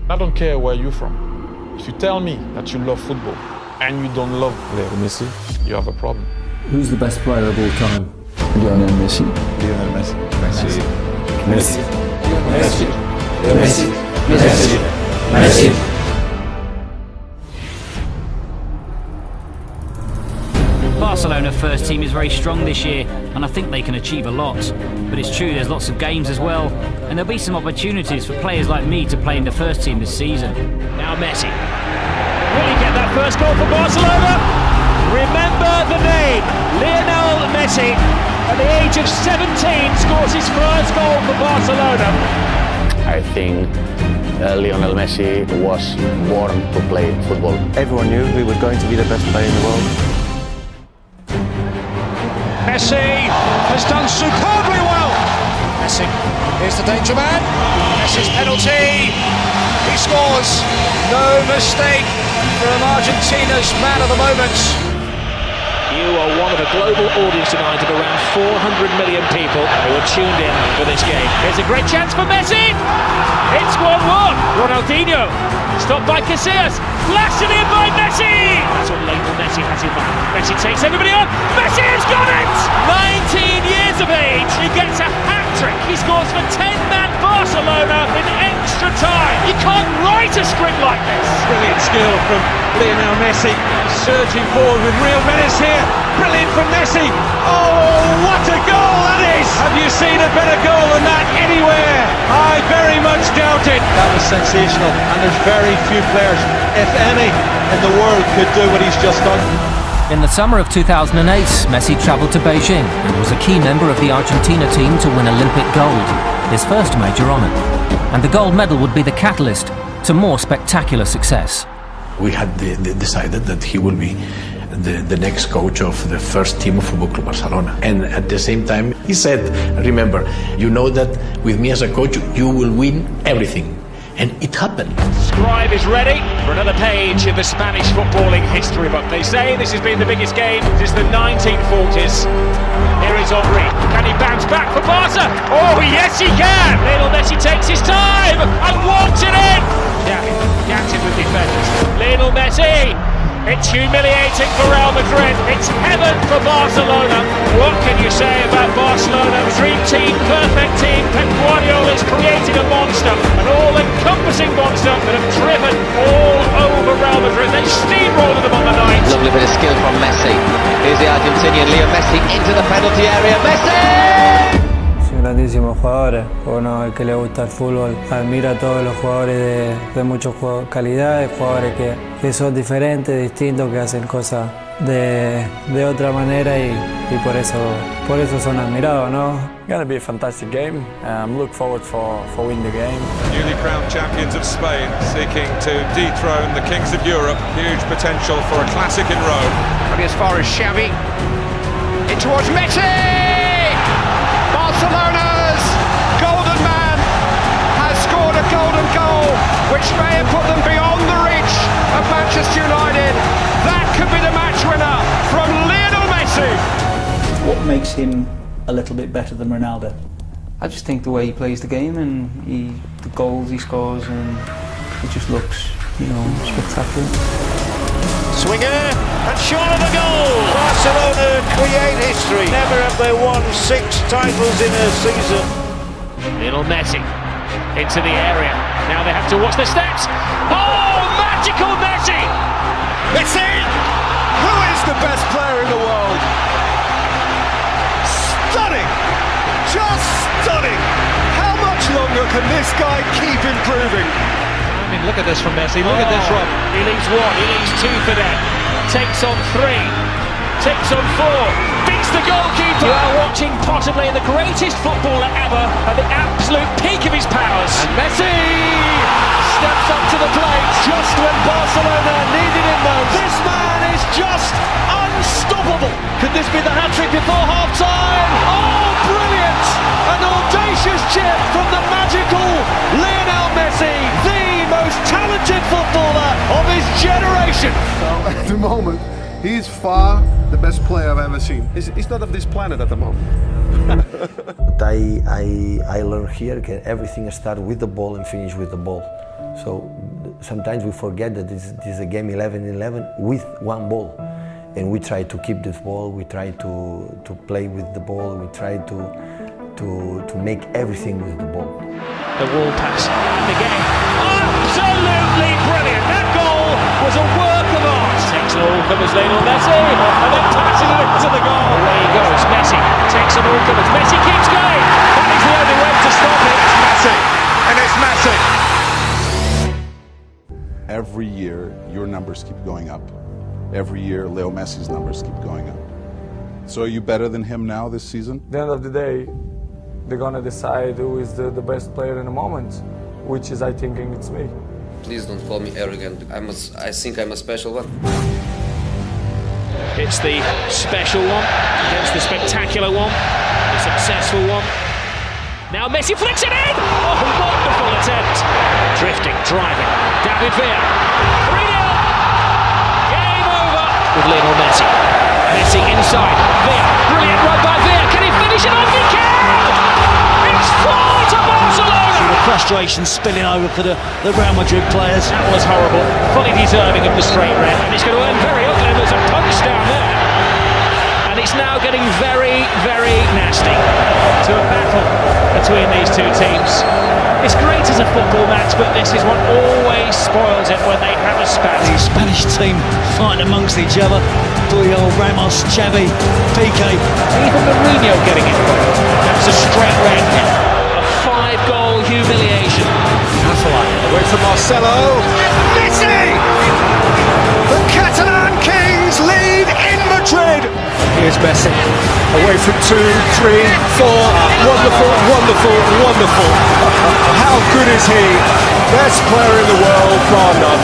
I don't care where you're from. If you tell me that you love football and you don't love Lionel Messi, you have a problem. Who's the best player of all time? Lionel Messi. Lionel Messi. Messi. Messi. Messi. Messi. Messi. Messi. Barcelona first team is very strong this year, and I think they can achieve a lot. But it's true, there's lots of games as well, and there'll be some opportunities for players like me to play in the first team this season. Now Messi. Will he get that first goal for Barcelona? Remember the name, Lionel Messi. At the age of 17, scores his first goal for Barcelona. I think Lionel Messi was born to play football. Everyone knew he was going to be the best player in the world. Messi has done superbly well. Messi, here's the danger man. Messi's penalty. He scores. No mistake from Argentina's man of the moment. You are one of a global audience tonight of around 400 million people who are tuned in for this game. Here's a great chance for Messi. It's 1-1. Ronaldinho, stopped by Casillas, blasted in by Messi. That's what Lionel Messi has in mind. Messi takes everybody on. Messi has got it. 19 years of age. He gets a hat-trick. He scores for 10-man Barcelona in extra time. You can't write a script like this. Brilliant skill from Lionel Messi. Surging forward with real menace here. Brilliant from Messi. Oh, what a goal that is! Have you seen a better goal than that anywhere? I very much doubt it. That was sensational, and there's very few players, if any, in the world could do what he's just done. In the summer of 2008, Messi travelled to Beijing and was a key member of the Argentina team to win Olympic gold, his first major honour. And the gold medal would be the catalyst to more spectacular success. We had decided that he will be the next coach of the first team of Football Club Barcelona. And at the same time, he said, remember, you know that with me as a coach, you will win everything. And it happened. Scribe is ready for another page in the Spanish footballing history book. They say this has been the biggest game since the 1940s. Here is Henry. Can he bounce back for Barca? Oh, yes, he can! Lionel Messi takes his time and walks it in! Gaps with defenders. Lionel Messi! It's humiliating for Real Madrid. It's heaven for Barcelona. What can you say about Barcelona? Dream team, perfect team. Pep Guardiola is creating a monster, an all-encompassing monster that have driven all over Real Madrid. They steamrolled them on the night. Lovely bit of skill from Messi. Here's the Argentinian Leo Messi into the penalty area. Messi! Grandísimos jugadores. Uno, el que le gusta el fútbol, admira a todos los jugadores de mucha calidad, jugadores que son diferentes, distintos, que hacen cosas de otra manera y por eso son admirados, ¿no? Gonna be a fantastic game. Look forward for winning the game. Newly crowned champions of Spain seeking to dethrone the kings of Europe. Huge potential for a classic in Rome. Coming as far as Xavi. In towards Messi! Barcelona's golden man has scored a golden goal, which may have put them beyond the reach of Manchester United. That could be the match winner from Lionel Messi. What makes him a little bit better than Ronaldo? I just think the way he plays the game and the goals he scores, and it just looks, spectacular. Swinger and short of the goal. Barcelona create history. Never have they won 6 titles in a season. Lionel Messi into the area. Now they have to watch the steps. Oh, magical Messi! Messi! Who is the best player in the world? Stunning! Just stunning! How much longer can this guy keep improving? Look at this from Messi, look at this, Rob. He leaves 1, he leaves 2 for them. Takes on 3, takes on 4, beats the goalkeeper. You are watching possibly the greatest footballer ever at the absolute peak of his powers. And Messi steps up to the plate just when Barcelona needed him most. This man is just unstoppable. Could this be the hat-trick before half-time? Oh, brilliant! An audacious chip from the magical Lionel Messi, the most talented footballer of his generation. So at the moment, he is far the best player I've ever seen. He's not of this planet at the moment. I learned here that everything starts with the ball and finish with the ball. So sometimes we forget that this is a game 11-11 with one ball. And we try to keep this ball, we try to play with the ball, we try to make everything with the ball. The wall pass, and again, absolutely brilliant! That goal was a work of art! Takes an all covers Lionel Messi, and then passes it into the goal. Away he goes, Messi takes an all covers, Messi keeps going! That is the only way to stop it! It's Messi, and it's Messi! Every year, your numbers keep going up. Every year, Leo Messi's numbers keep going up. So are you better than him now this season? At the end of the day, they're gonna decide who is the best player in the moment, which is, I think, it's me. Please don't call me arrogant. I think I'm a special one. It's the special one against the spectacular one, the successful one. Now Messi flicks it in! Oh, wonderful attempt! Drifting, driving, David Villa. 3-0! Game over! With Lionel Messi. Messi inside, Villa. Brilliant run by Villa. Can he finish it off? He can! It's 4 to Barcelona! The frustration spilling over for the Real Madrid players. That was horrible. Fully deserving of the straight red. And it's going to end very ugly. There's a punch down there. And it's now getting very, very nasty. To a battle between these two teams. It's great as a football match, but this is what always spoils it when they have a spat. The Spanish team fighting amongst each other. Puyol, Ramos, Xavi, Piqué. Even Mourinho getting it. That's a straight red. A 5-goal humiliation. Away from Marcelo. Messi! The Catalan Kings lead in Madrid. Here's Messi. Away from 2, 3, 4. Wonderful, wonderful, wonderful. How good is he? Best player in the world, bar none.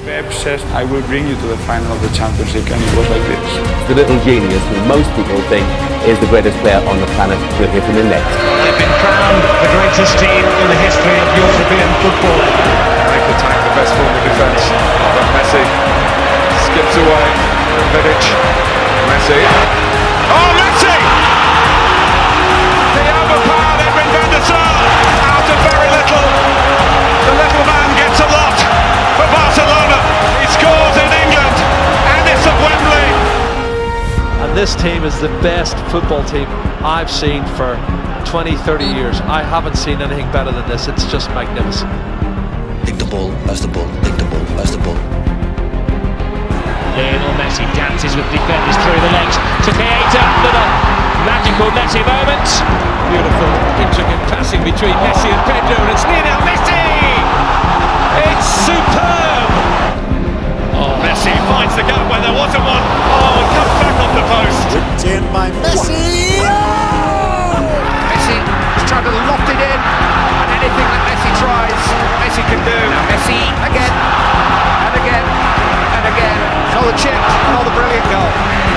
Pep says, I will bring you to the final of the Champions League, and it was like this. The little genius who most people think is the greatest player on the planet will hit him in next. They've been crowned the greatest team in the history of European football. Make the tank the best form of defence. But Messi skips away. Vidic. Messi. Oh, Messi! The overpowered Edwin van der Sar out of very little. The little man gets a lot for Barcelona. He scores in England and it's at Wembley. And this team is the best football team I've seen for 20, 30 years. I haven't seen anything better than this. It's just magnificent. Take the ball, that's the ball, take the ball, that's the ball. Lionel Messi dances with defenders through the legs to create a little magical Messi moment. Beautiful, intricate passing between Messi and Pedro, and it's Lionel Messi! It's superb! Oh, Messi finds the gap where there wasn't one. Oh, and comes back off the post. Ripped in by Messi! Oh! Messi has tried to loft it in, and anything that Messi tries, Messi can do. Now Messi again, and again, and again. Another chip, another brilliant goal.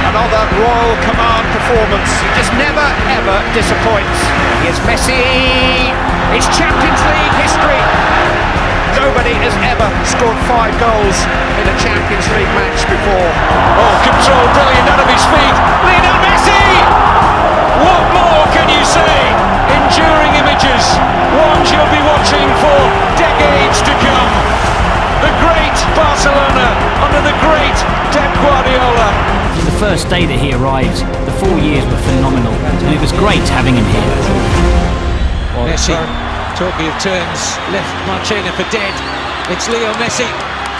Another Royal Command performance. He just never, ever disappoints. Here's Messi. It's Champions League history. Nobody has ever scored 5 goals in a Champions League match before. Oh, control, brilliant out of his feet. Lionel Messi! What more can you say? Enduring images. Ones you'll be watching for decades to come. The great Barcelona under the great Pep Guardiola. From the first day that he arrived, the 4 years were phenomenal, and it was great having him here. Messi, talking of turns, left Marchena for dead. It's Leo Messi.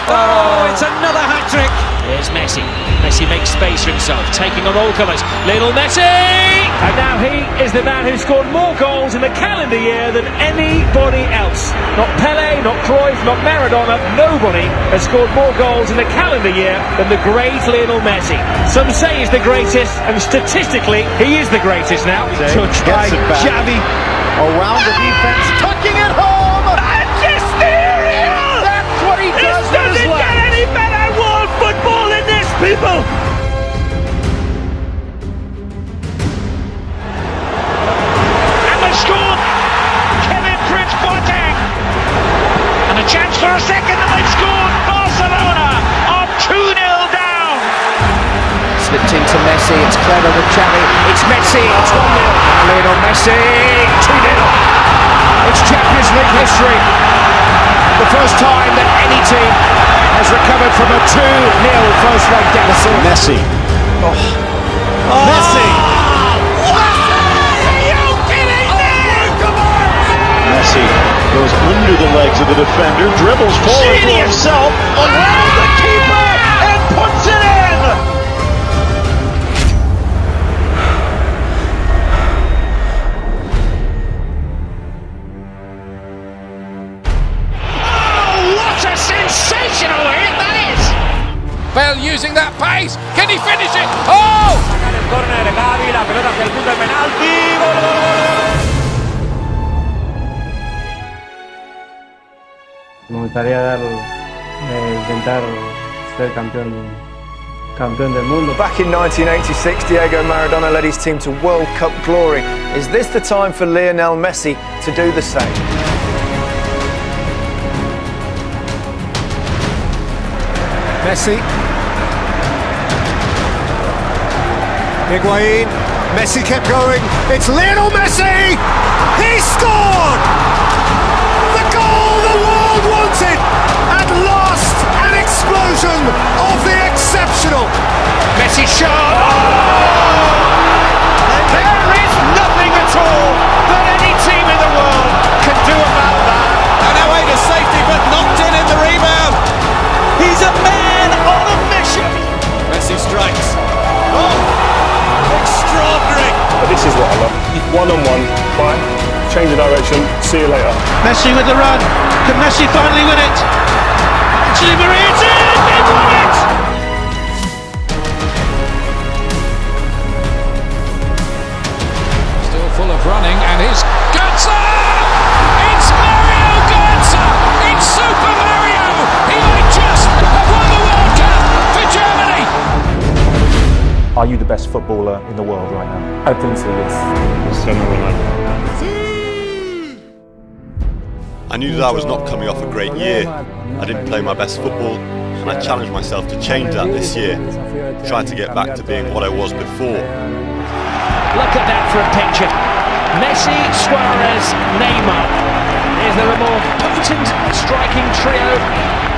Oh, it's another hat-trick. There's Messi. Messi makes space for himself, taking on all colours. Lionel Messi! And now he is the man who scored more goals in the calendar year than anybody else. Not Pele, not Cruyff, not Maradona. Nobody has scored more goals in the calendar year than the great Lionel Messi. Some say he's the greatest, and statistically, he is the greatest now. Touched by Xavi. Around the defence, tucking it home! Magisterial! That's what he does with his doesn't get any better world football than this, people! And they scored! Kevin Prince Boateng! And a chance for a second, and they've scored! Barcelona are 2-0 down! Slipped into Messi, it's clever with Xavi, it's Messi, it's 1-0, Lionel Messi, 2-0. It's Champions League history. The first from a 2-0 first-leg deficit. Messi. Messi. Messi goes under the legs of the defender, dribbles forward for himself, around the keeper, and puts it in! Oh, what a sensational hit that is! Bell using that pace, can he finish it? Oh! Sacan el córner, Gavi, la pelota hacia el punto de penalti, gol, gol, gol. Me gustaría intentar ser campeón del mundo. Back in 1986, Diego Maradona led his team to World Cup glory. Is this the time for Lionel Messi to do the same? Messi. Higuain. Messi kept going. It's Lionel Messi! He scored! The goal the world wanted! At last, an explosion of the exceptional! Messi shot! There is nothing at all that any team in the world can do about that. And away to safety, but knocked in the rebound. He's a man on a mission. Messi strikes. Oh, extraordinary. But this is what I love. One-on-one, fine, change the direction, see you later. Messi with the run. Can Messi finally win it? Di Maria, it's in! They won it! Still full of running, and here's Götze! It's Mario Götze! It's Super Mario! He might just have won the World Cup for Germany! Are you the best footballer in the world right now? I think so, yes. I knew that I was not coming off a great year. I didn't play my best football, and I challenged myself to change that this year, try to get back to being what I was before. Look at that for a picture. Messi, Suarez, Neymar. Is there a more potent striking trio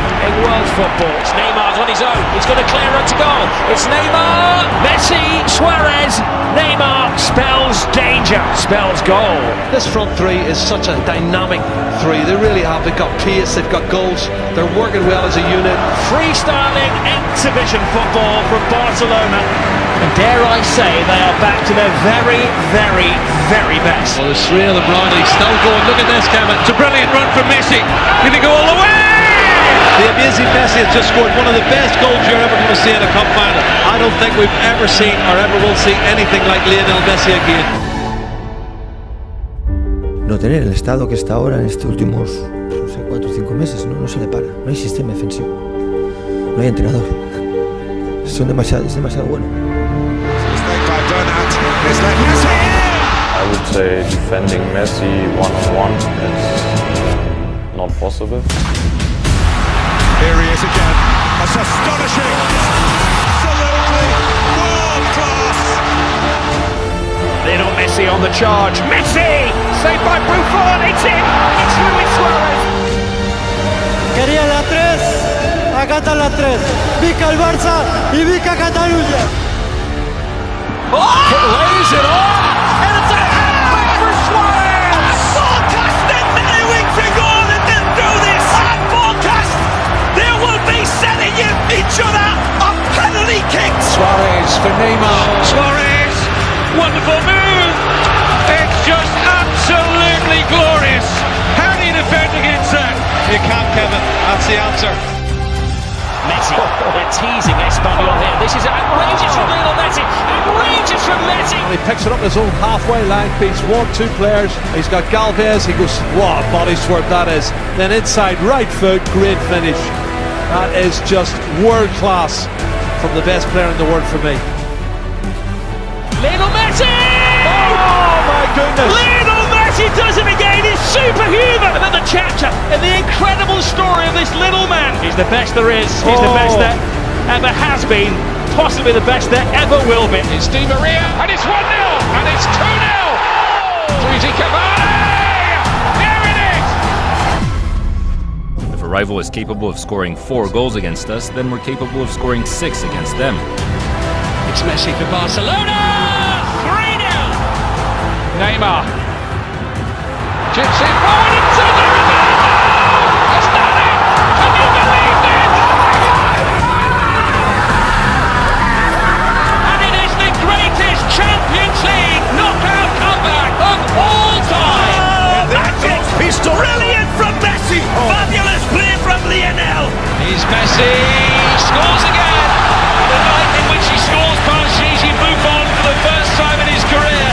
in world football? It's Neymar's on his own. He's got a clear run to goal. It's Neymar, Messi, Suarez, Neymar spells danger, spells goal. This front three is such a dynamic three. They really have. They've got pace, they've got goals. They're working well as a unit. Freestyling exhibition football from Barcelona. And dare I say, they are back to their very, very, very best. Well, there's three of them round. He's still going. Look at this, Kevin. It's a brilliant run from Messi. Can he go all the way? The amazing Messi has just scored one of the best goals you're ever going to see in a cup final. I don't think we've ever seen or ever will see anything like Lionel Messi again. No tener el estado que está ahora en estos últimos 4 o 5 meses, no se le para. No hay sistema defensivo. No hay entrenador. Es demasiado bueno. I would say defending Messi one-on-one is not possible. Here he is again. That's astonishing. Absolutely world class. Lionel Messi on the charge. Messi! Saved by Buffon. It's in. It's Luis Suarez. Quería la 3. Acá está la 3. Vica el Barça y Vica Cataluña. Oh! It lays it on. And it's a hat-trick for Suarez. Forecast and knowing for goal and then do this. And forecast. There will be setting each other a penalty kick. Suarez for Neymar. Suarez. Wonderful move. It's just absolutely glorious. How do you defend against that? You can't, Kevin. That's the answer. Messi, they're teasing Espanyol here. This is outrageous from Lionel Messi. Outrageous from Messi. He picks it up his own halfway line, beats 1-2 players. He's got Galvez. He goes, what a body swerve that is. Then inside right foot, great finish. That is just world class from the best player in the world for me. Lionel Messi! Oh my goodness! Lionel Messi does it again. He's superhuman. And then the chapter and the incredible story of this little man. He's the best there is. He's the best there ever has been. Possibly the best there ever will be. It's Di Maria, and it's 1-0, and it's 2-0. Luigi Cavani! There it is! If a rival is capable of scoring 4 goals against us, then we're capable of scoring 6 against them. It's Messi for Barcelona! 3-0! Neymar. Chips it forward into the Ronaldo! Has done it! Can you believe it? And it is the greatest Champions League knockout comeback of all time! That's it! Pistol brilliant from Messi! Fabulous play from Lionel! Here's Messi, scores again! The night in which he scores past Gigi Buffon for the first time in his career.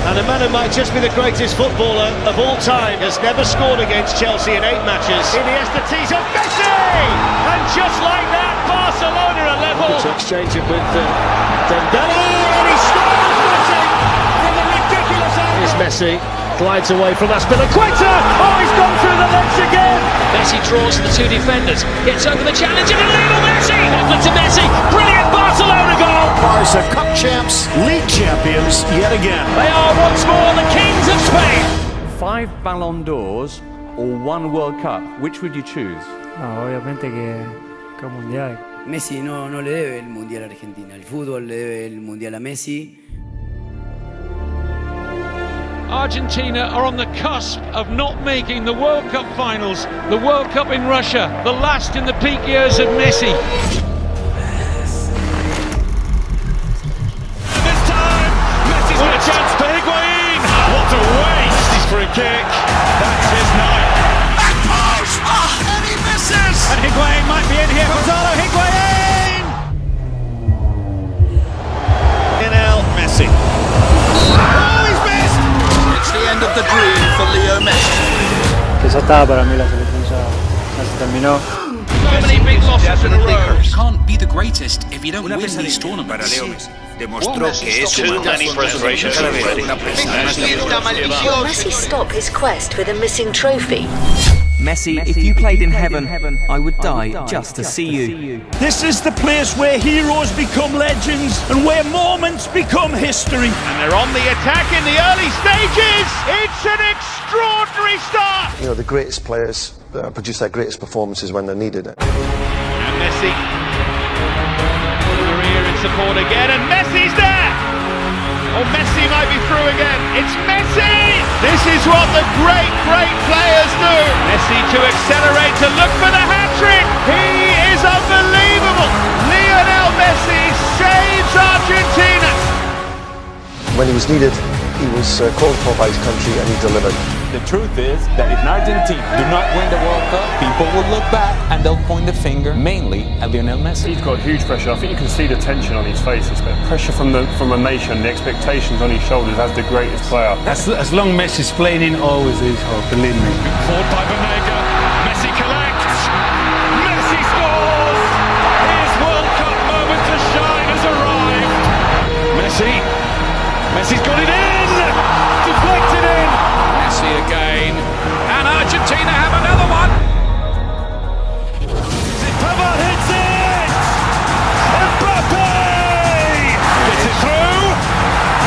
And a man who might just be the greatest footballer of all time has never scored against Chelsea in 8 matches. Iniesta tees up Messi! And just like that, Barcelona are level. To exchange it with Dembele, and he scores Messi from a ridiculous angle. Here's Messi, glides away from Aspilicueta. Oh, he's gone through the legs again. Messi draws the 2 defenders, gets over the challenge, and Lionel Messi! Left to Messi, brilliant Barcelona goal! Barca Cup champs, league champions yet again. They are once more the kings of Spain. 5 Ballon d'Ors or 1 World Cup, which would you choose? No, obviamente que el mundial. Messi no le debe el mundial a Argentina. El fútbol le debe el mundial a Messi. Argentina are on the cusp of not making the World Cup finals. The World Cup in Russia, the last in the peak years of Messi. This time, Messi's got a chance for Higuain. What a waste! He's for a kick. That's his night. Back post! And he misses! And Higuain might be in here. Gonzalo Higuain! Lionel Messi. Oh, he's missed! It's the end of the dream for Leo Messi. Que ya estaba para mí la selección, ya se terminó. So many big losses in a row. You can't be the greatest if you don't win these tournaments. Demostró que es too many frustrations. Will Messi stop his quest for the missing trophy? Messi, if you played in heaven, I would die just to see you. This is the place where heroes become legends and where moments become history. And they're on the attack in the early stages. It's an extraordinary start. You know, the greatest players produce their greatest performances when they're needed. And Messi. Career in support again, and Messi's there. Oh, Messi might be through again. It's Messi! This is what the great players do. Messi to accelerate, to look for the hat-trick. He is unbelievable. Lionel Messi saves Argentina. When he was needed, he was called for by his country and he delivered. The truth is that if Argentina do not win the World Cup, people will look back and they'll point the finger mainly at Lionel Messi. He's got huge pressure. I think you can see the tension on his face. It's pressure from a nation, the expectations on his shoulders as the greatest player. As long Messi's playing in, always is hope, believe me. Forward by Banega. Messi collects. Messi scores. His World Cup moment to shine has arrived. Messi's got it in. Deflected in. Messi again, and Argentina have another one. Pavard hits it! Mbappe! Gets it through!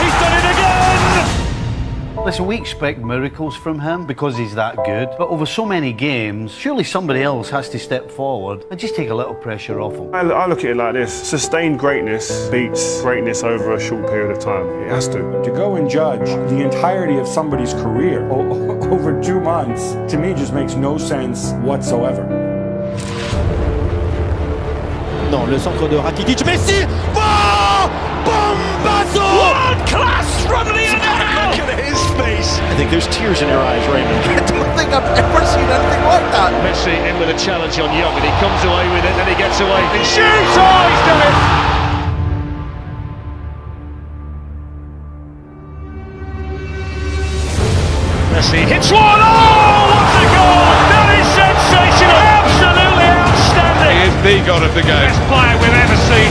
He's done it again! Listen, we expect miracles from him because he's that good, but over so many games, surely somebody else has to step forward and just take a little pressure off him. I look at it like this: sustained greatness beats greatness over a short period of time. It has to. To go and judge the entirety of somebody's career over 2 months, to me, just makes no sense whatsoever. Non, le centre de Rakitic, Messi! Oh! Bombazo! World class from Lionel! Look at his face! I think there's tears in your eyes, Raymond. I don't think I've ever seen anything like that. Messi in with a challenge on Young, and he comes away with it, and he gets away. He shoots! Oh, he's done it! Messi hits one! Oh, what a goal! That is sensational! Absolutely outstanding! He is the god of the game. Best player we've ever seen.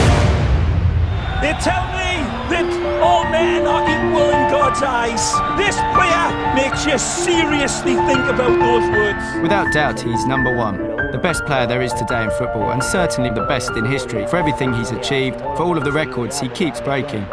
They tell me that all men are equal in God's eyes. This player makes you seriously think about those words. Without doubt, he's number 1. The best player there is today in football, and certainly the best in history for everything he's achieved, for all of the records he keeps breaking.